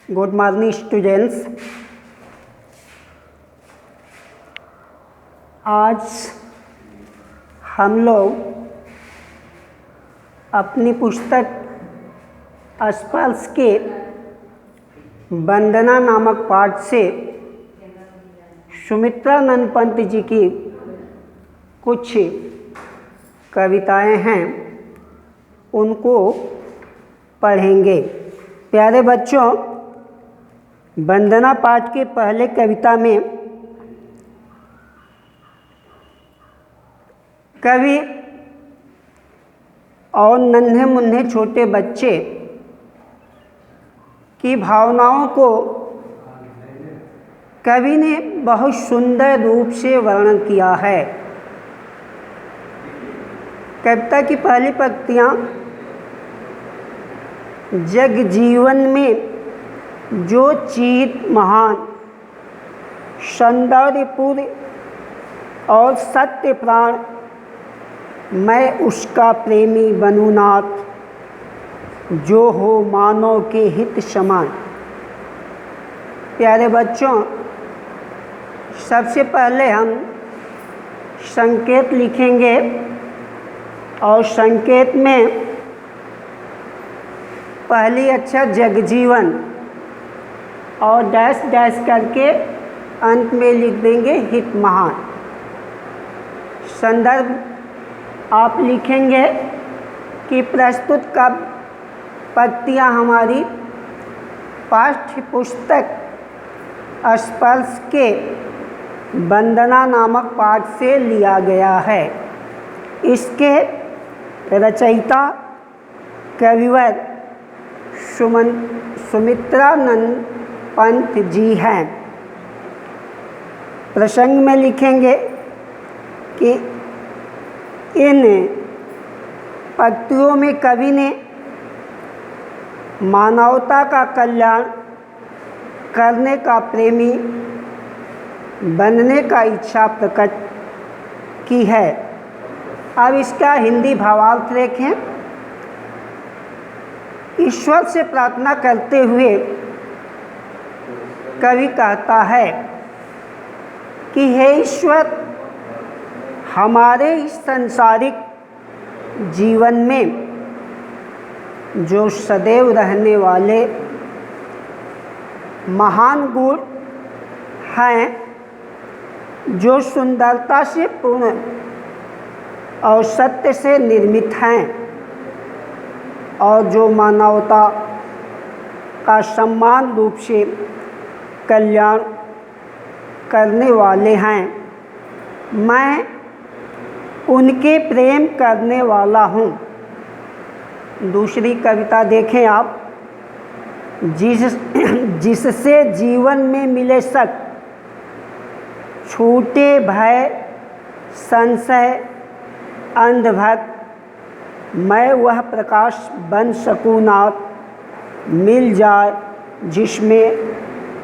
Good morning students. आज हम लोग अपनी पुस्तक स्पर्श के वंदना नामक पाठ से सुमित्रानंद पंत जी की कुछ कविताएं हैं, उनको पढ़ेंगे। प्यारे बच्चों, वंदना पाठ के पहले कविता में कवि और नन्हे मुन्ने छोटे बच्चे की भावनाओं को कवि ने बहुत सुंदर रूप से वर्णन किया है। कविता की पहली पंक्तियाँ जग जीवन में जो चीज महान सौंदर्यपूर्ण और सत्य प्राण, मैं उसका प्रेमी बनूं नाथ, जो हो मानव के हित समान। प्यारे बच्चों, सबसे पहले हम संकेत लिखेंगे और संकेत में पहली अक्षर जगजीवन और डैश डैश करके अंत में लिख देंगे हित महान। संदर्भ आप लिखेंगे कि प्रस्तुत पंक्तियाँ हमारी पाठ्य पुस्तक स्पर्श के वंदना नामक पाठ से लिया गया है। इसके रचयिता कविवर सुमित्रानंद पंत जी हैं। प्रसंग में लिखेंगे कि इन पंक्तियों में कवि ने मानवता का कल्याण करने का प्रेमी बनने का इच्छा प्रकट की है। अब इसका हिंदी भावार्थ देखें। ईश्वर से प्रार्थना करते हुए कवि कहता है कि हे ईश्वर, हमारे इस सांसारिक जीवन में जो सदैव रहने वाले महान गुण हैं, जो सुंदरता से पूर्ण और सत्य से निर्मित हैं और जो मानवता का समान रूप से कल्याण करने वाले हैं, मैं उनके प्रेम करने वाला हूँ। दूसरी कविता देखें आप। जिससे जीवन में मिले सक, छूटे भय संशय अंधभक्त, मैं वह प्रकाश बन सकूँ नाथ, मिल जाए जिसमें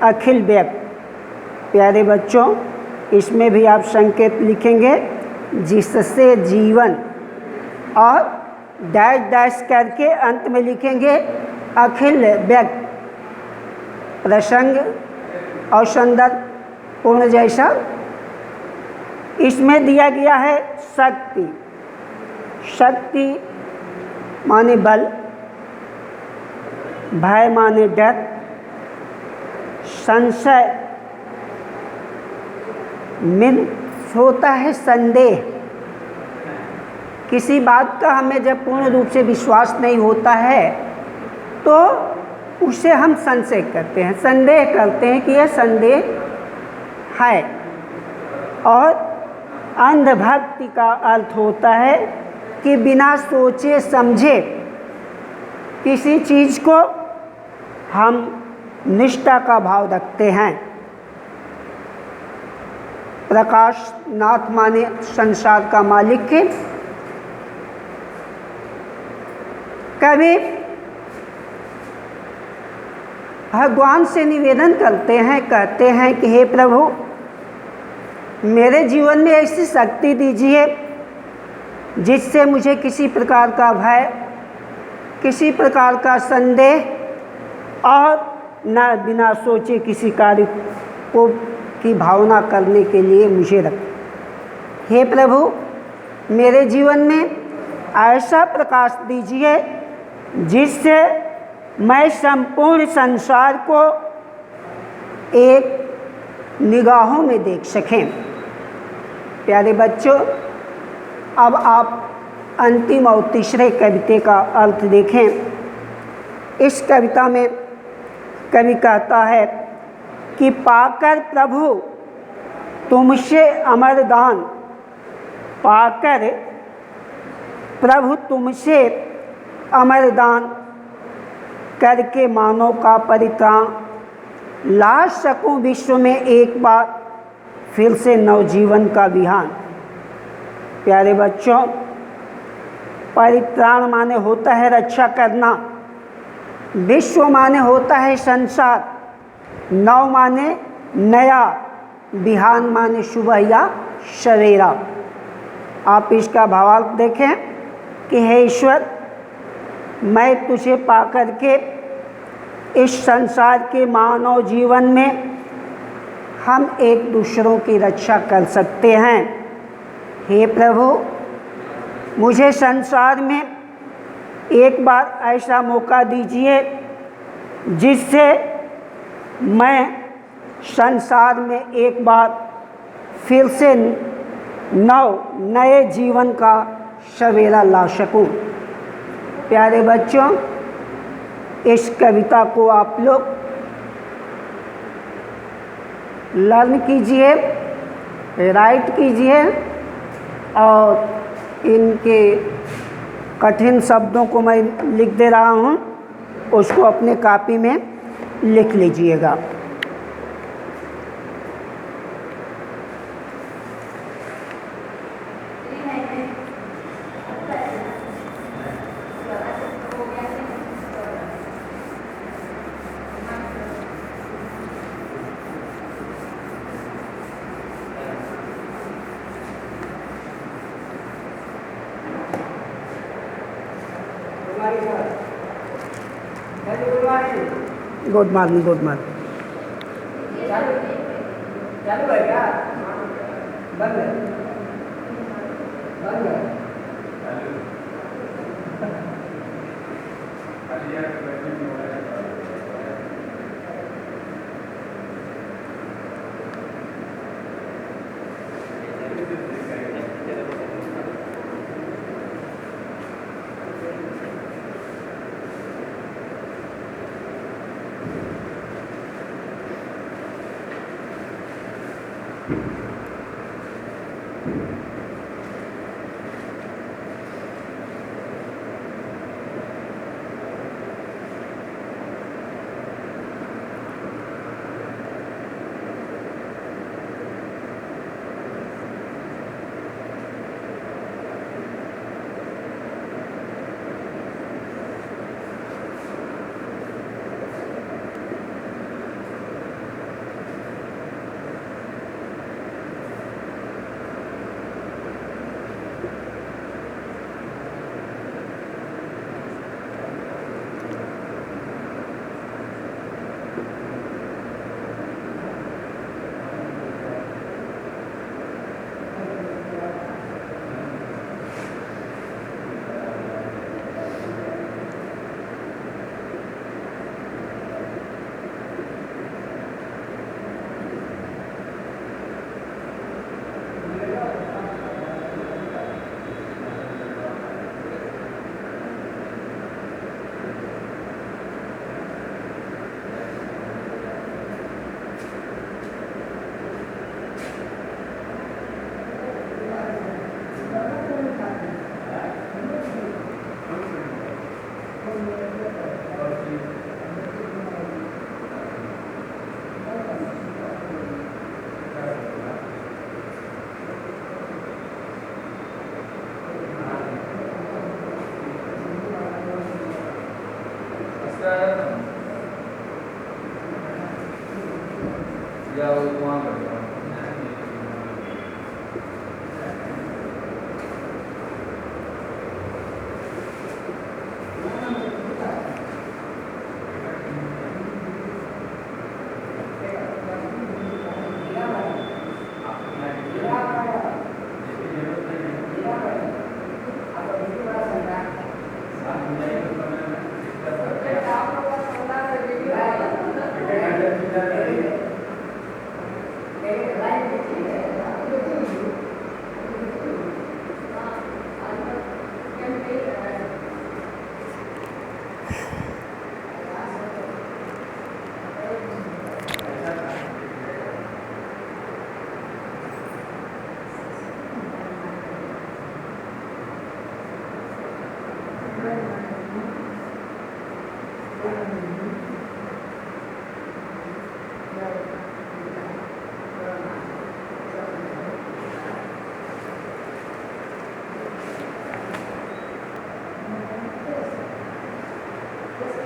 अखिल व्यक्त। प्यारे बच्चों, इसमें भी आप संकेत लिखेंगे जिससे जीवन और डैश डैश करके अंत में लिखेंगे अखिल व्यक्त। प्रसंग और संदर्भ पूर्ण जैसा इसमें दिया गया है। शक्ति, शक्ति माने बल, भय माने डर, संशय मीन्स होता है संदेह। किसी बात का हमें जब पूर्ण रूप से विश्वास नहीं होता है तो उसे हम संशय करते हैं, संदेह करते हैं कि यह संदेह है। और अंधभक्ति का अर्थ होता है कि बिना सोचे समझे किसी चीज़ को हम निष्ठा का भाव रखते हैं। प्रकाश नाथ माने संसार का मालिक है। कवि भगवान से निवेदन करते हैं, कहते हैं कि हे प्रभु, मेरे जीवन में ऐसी शक्ति दीजिए जिससे मुझे किसी प्रकार का भय, किसी प्रकार का संदेह और न बिना सोचे किसी कार्य को की भावना करने के लिए मुझे रख। हे प्रभु, मेरे जीवन में ऐसा प्रकाश दीजिए जिससे मैं संपूर्ण संसार को एक निगाहों में देख सकें। प्यारे बच्चों, अब आप अंतिम और तीसरे कविता का अर्थ देखें। इस कविता में कवि कहता है कि पाकर प्रभु तुमसे अमर दान, पाकर प्रभु तुमसे अमर दान, करके मानव का परित्राण, ला सकूं विश्व में एक बार फिर से नवजीवन का विहान। प्यारे बच्चों, परित्राण माने होता है रक्षा करना, विश्व माने होता है संसार, नव माने नया, बिहान माने सुबह या सवेरा। आप इसका भावार्थ देखें कि हे ईश्वर, मैं तुझे पाकर के इस संसार के मानव जीवन में हम एक दूसरों की रक्षा कर सकते हैं। हे प्रभु, मुझे संसार में एक बार ऐसा मौका दीजिए जिससे मैं संसार में एक बार फिर से नए जीवन का सवेरा ला सकूं। प्यारे बच्चों, इस कविता को आप लोग लर्न कीजिए, राइट कीजिए और इनके कठिन शब्दों को मैं लिख दे रहा हूँ, उसको अपने कॉपी में लिख लीजिएगा। Good morning, good morning. चालू है क्या? बंद है, बंद है।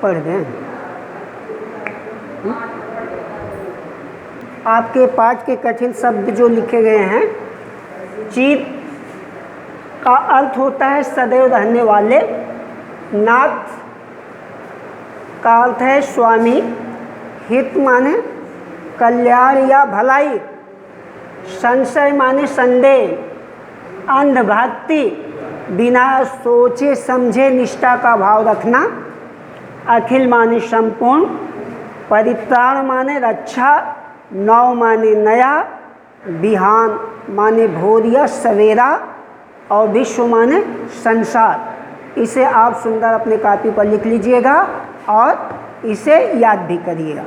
पढ़ दें। आपके पाठ के कठिन शब्द जो लिखे गए हैं, चित का अर्थ होता है सदैव रहने वाले, नाथ का अर्थ है स्वामी, हित माने कल्याण या भलाई, संशय माने संदेह, अंधभक्ति बिना सोचे समझे निष्ठा का भाव रखना, अखिल माने संपूर्ण, परित्राण माने रक्षा, नव माने नया, बिहान माने भोर या सवेरा, और विश्व माने संसार। इसे आप सुंदर अपने कॉपी पर लिख लीजिएगा और इसे याद भी करिएगा।